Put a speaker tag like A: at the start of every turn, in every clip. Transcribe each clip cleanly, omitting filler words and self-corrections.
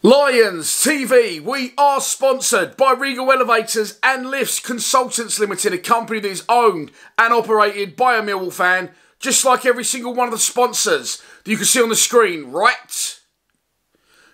A: Lions TV, we are sponsored by Regal Elevators and Lifts Consultants Limited, a company that is owned and operated by a Millwall fan, just like every single one of the sponsors that you can see on the screen, right?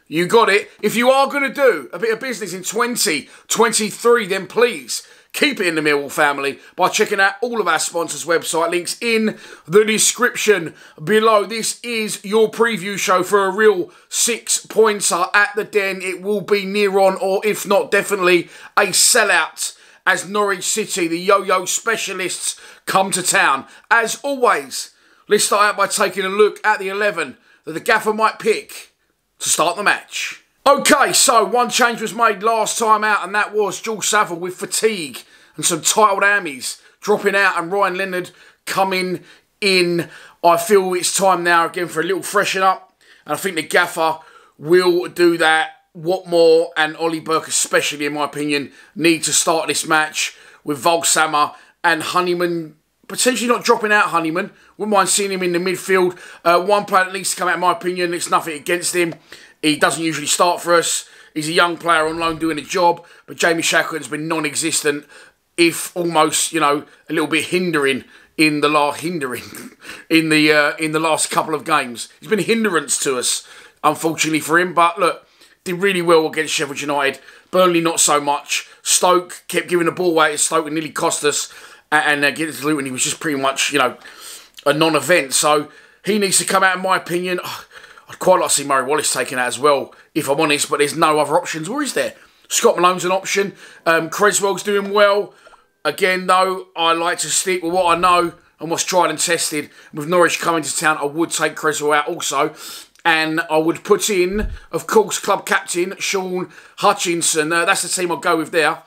A: You got it. If you are going to do a bit of business in 2023, then please keep it in the Millwall family by checking out all of our sponsors' website links in the description below. This is your preview show for a real 6-pointer at the Den. It will be near on, or if not, definitely a sellout as Norwich City, the yo-yo specialists, come to town. As always, let's start out by taking a look at the 11 that the gaffer might pick to start the match. Okay, so one change was made last time out, and that was Jules Saville with fatigue and some tight old hammies dropping out, and Ryan Leonard coming in. I feel it's time now again for a little freshen up, and I think the gaffer will do that. Watmore and Ollie Burke especially, in my opinion, need to start this match with Volksammer and Honeyman potentially not dropping out. Honeyman, wouldn't mind seeing him in the midfield. One player that needs to come out, in my opinion. It's nothing against him. He doesn't usually start for us. He's a young player on loan doing a job, but Jamie Shackleton's been non-existent, if almost, you know, a little bit hindering in the last couple of games. He's been a hindrance to us, unfortunately for him. But look, did really well against Sheffield United. Burnley not so much. Stoke kept giving the ball away to Stoke and nearly cost us. And getting to Luton, he was just pretty much, you know, a non-event. So he needs to come out, in my opinion. I'd quite like to see Murray Wallace taken out as well, if I'm honest, but there's no other options. Or is there? Scott Malone's an option. Creswell's doing well. Again, though, I like to stick with what I know and what's tried and tested. With Norwich coming to town, I would take Creswell out also. And I would put in, of course, club captain Sean Hutchinson. That's the team I'll go with there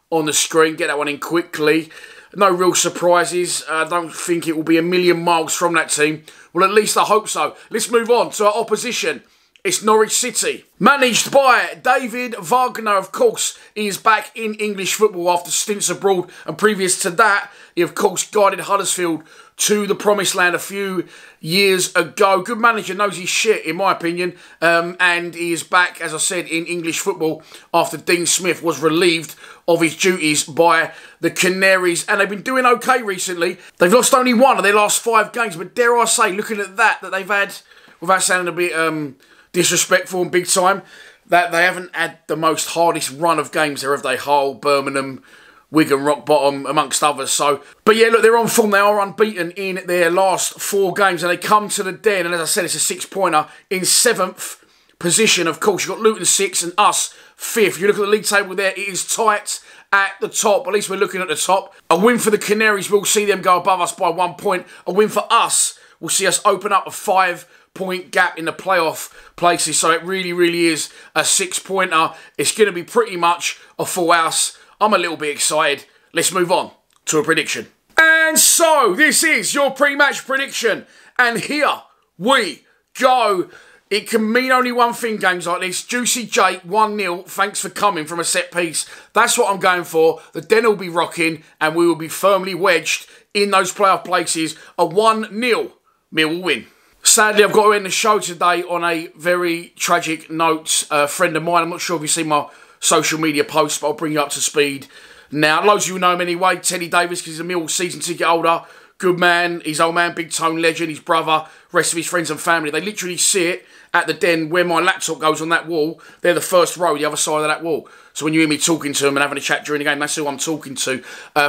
A: on the screen. Get that one in quickly. No real surprises. I don't think it will be a million miles from that team. Well, at least I hope so. Let's move on to our opposition. It's Norwich City. Managed by David Wagner, of course. He is back in English football after stints abroad. And previous to that, he, of course, guided Huddersfield to the promised land a few years ago. Good manager, knows his shit, in my opinion. And he is back, as I said, in English football after Dean Smith was relieved of his duties by the Canaries. And they've been doing okay recently. They've lost only one of their last 5 games. But dare I say, looking at that they've had, without sounding a bit disrespectful and big time, that they haven't had the most hardest run of games there, have they? Hull, Birmingham, Wigan, Rock Bottom, amongst others. So, but yeah, look, they're on form. They are unbeaten in their last 4 games, and they come to the Den. And as I said, it's a 6-pointer in 7th position. Of course, you've got Luton 6th and us 5th. You look at the league table there; it is tight at the top. At least we're looking at the top. A win for the Canaries will see them go above us by 1 point. A win for us will see us open up a 5-point gap in the playoff places. So it really, really is a 6-pointer. It's going to be pretty much a full house. I'm a little bit excited. Let's move on to a prediction. And so, this is your pre-match prediction. And here we go. It can mean only one thing, games like this. Juicy Jake, 1-0. Thanks for coming from a set piece. That's what I'm going for. The Den will be rocking, and we will be firmly wedged in those playoff places. A 1-0 Millwall win. Sadly, I've got to end the show today on a very tragic note. A friend of mine, I'm not sure if you've seen my social media posts, but I'll bring you up to speed now. Loads of you know him anyway. Teddy Davis, because he's a Millwall season ticket holder. Good man. His old man, Big Tone legend. His brother, rest of his friends and family. They literally sit at the Den where my laptop goes on that wall. They're the first row, the other side of that wall. So when you hear me talking to them and having a chat during the game, that's who I'm talking to.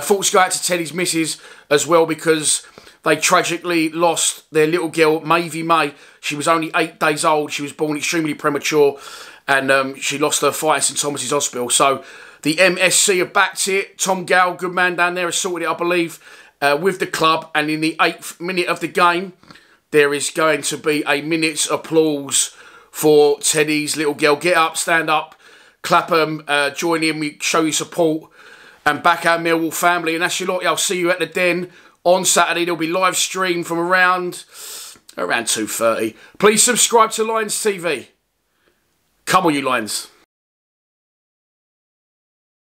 A: Thoughts go out to Teddy's missus as well, because they tragically lost their little girl, Mavie May. She was only 8 days old. She was born extremely premature, and she lost her fight in St Thomas's Hospital. So the MSC have backed it. Tom Gale, good man down there, has sorted it, I believe, with the club. And in the 8th minute of the game, there is going to be a minute's applause for Teddy's little girl. Get up, stand up, clap them, join in, we show you support, and back our Millwall family. And that's your lot. I'll see you at the Den on Saturday. There'll be live stream from around 2:30. Please subscribe to Lions TV. Come on, you Lions.